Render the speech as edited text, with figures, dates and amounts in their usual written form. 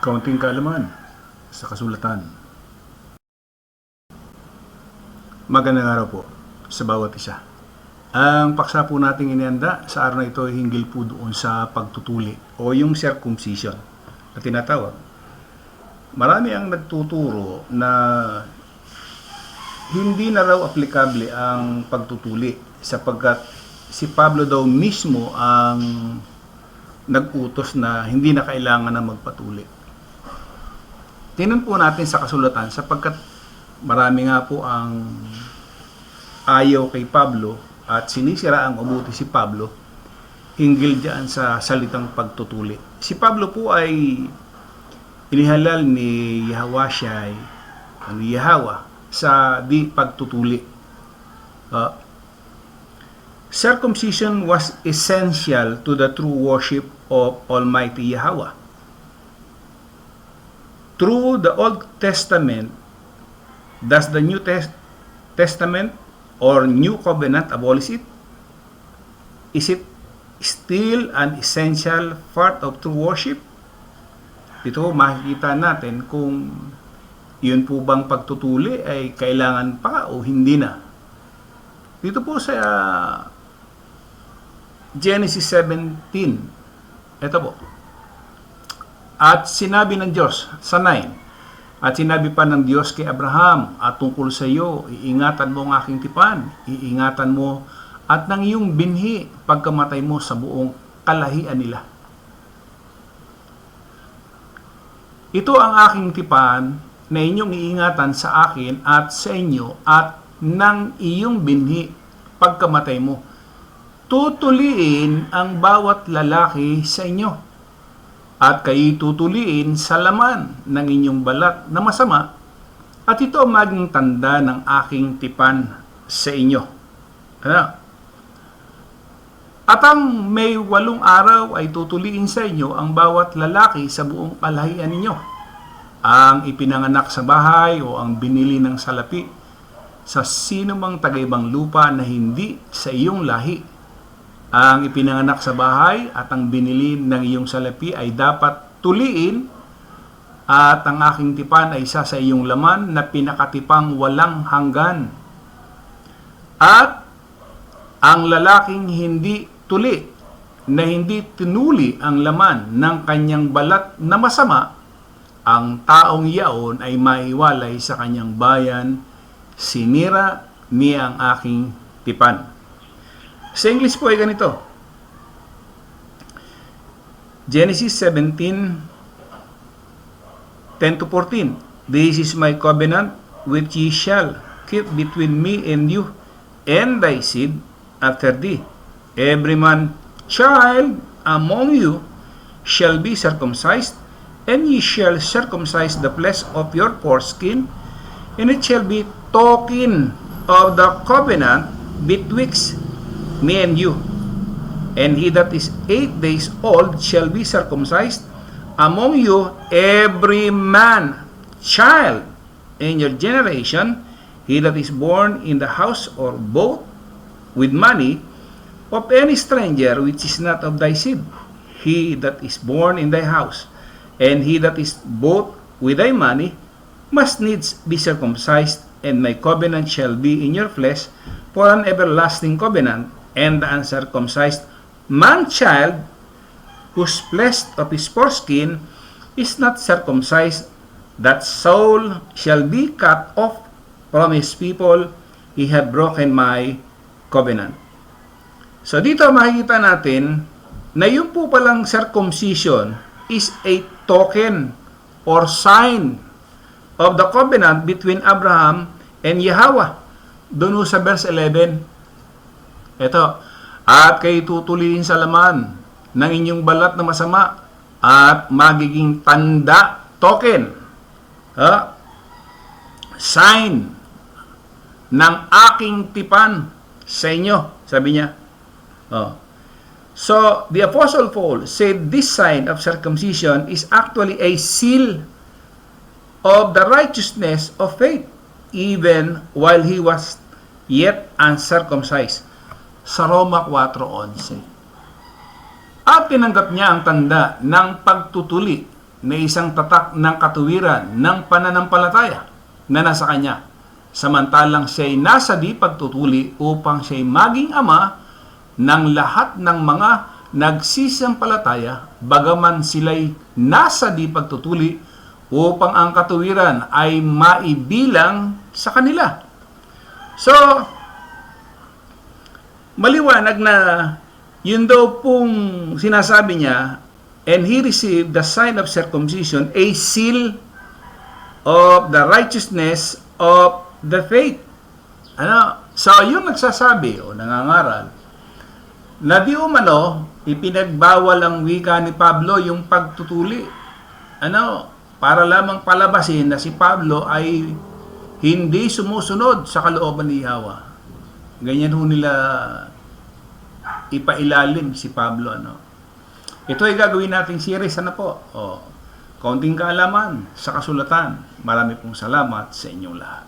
Kaunting kaalaman sa kasulatan. Magandang araw po sa bawat isa. Ang paksa po nating inianda sa araw na ito ay hinggil po doon sa pagtutuli o yung circumcision na tinatawag. Marami ang nagtuturo na hindi na raw aplikable ang pagtutuli sapagkat si Pablo daw mismo ang nag-utos na hindi na kailangan na magpatuli. Tingnan po natin sa kasulatan sapagkat marami nga po ang ayaw kay Pablo at sinisira ang mabuti si Pablo hinggil diyan sa salitang pagtutuli. Si Pablo po ay inihalal ni YAHWH sa di pagtutuli. Circumcision was essential to the true worship of Almighty YAHWH. Through the Old Testament, does the New Testament or New Covenant abolish it? Is it still an essential part of true worship? Dito makikita natin kung yun po bang pagtutuli ay kailangan pa o hindi na. Dito po sa Genesis 17, ito po. At sinabi ng Diyos sa 9, at sinabi pa ng Diyos kay Abraham, at tungkol sa iyo, iingatan mo ang aking tipan, iingatan mo at ng iyong binhi pagkamatay mo sa buong kalahian nila. Ito ang aking tipan na inyong iingatan sa akin at sa inyo at ng iyong binhi pagkamatay mo. Tutuliin ang bawat lalaki sa inyo at kayo tutuliin sa laman ng inyong balat na masama at ito ang maging tanda ng aking tipan sa inyo. At ang may 8 araw ay tutuliin sa inyo ang bawat lalaki sa buong kalahian ninyo. Ang ipinanganak sa bahay o ang binili ng salapi sa sino mang taga-ibang lupa na hindi sa iyong lahi. Ang ipinanganak sa bahay at ang binili ng iyong salapi ay dapat tuliin at ang aking tipan ay isa sa iyong laman na pinakatipang walang hanggan. At ang lalaking hindi tuli na hindi tinuli ang laman ng kanyang balat na masama, ang taong iyaon ay maiwalay sa kanyang bayan, sinira niya ang aking tipan. Sa English po ay ganito. Genesis 17:10-14. This is my covenant which ye shall keep between me and you and thy seed after thee. Every man child among you shall be circumcised, and ye shall circumcise the flesh of your foreskin, and it shall be token of the covenant betwixt me and you. And he that is 8 days old shall be circumcised among you, every man child in your generation, he that is born in the house or bought with money of any stranger which is not of thy seed, he that is born in thy house, and he that is bought with thy money must needs be circumcised, and my covenant shall be in your flesh for an everlasting covenant. And the uncircumcised man-child, whose flesh of his foreskin is not circumcised, that soul shall be cut off from his people. He had broken my covenant. So dito makikita natin na yung po palang circumcision is a token or sign of the covenant between Abraham and YAHWH. Doon sa verse 11, ito, at kayo tutuliin sa laman ng inyong balat na masama at magiging tanda, token, sign ng aking tipan sa inyo, sabi niya. So, the Apostle Paul said this sign of circumcision is actually a seal of the righteousness of faith, even while he was yet uncircumcised. Sa Roma 4:11. At tinanggap niya ang tanda ng pagtutuli na isang tatak ng katuwiran ng pananampalataya na nasa kanya, samantalang siya'y nasa di pagtutuli upang siya'y maging ama ng lahat ng mga nagsisampalataya, bagaman sila'y nasa di pagtutuli upang ang katuwiran ay maibilang sa kanila. So, maliwanag na yun daw pong sinasabi niya, and he received the sign of circumcision, a seal of the righteousness of the faith. So, yung nagsasabi o nangangaral, na di umano, ipinagbawal ang wika ni Pablo yung pagtutuli. Para lamang palabasin na si Pablo ay hindi sumusunod sa kalooban ni YAHWAH. Ganyan ho nila ipailalim si Pablo. Ito ay gagawin nating series. Kaunting kaalaman sa kasulatan. Marami pong salamat sa inyong lahat.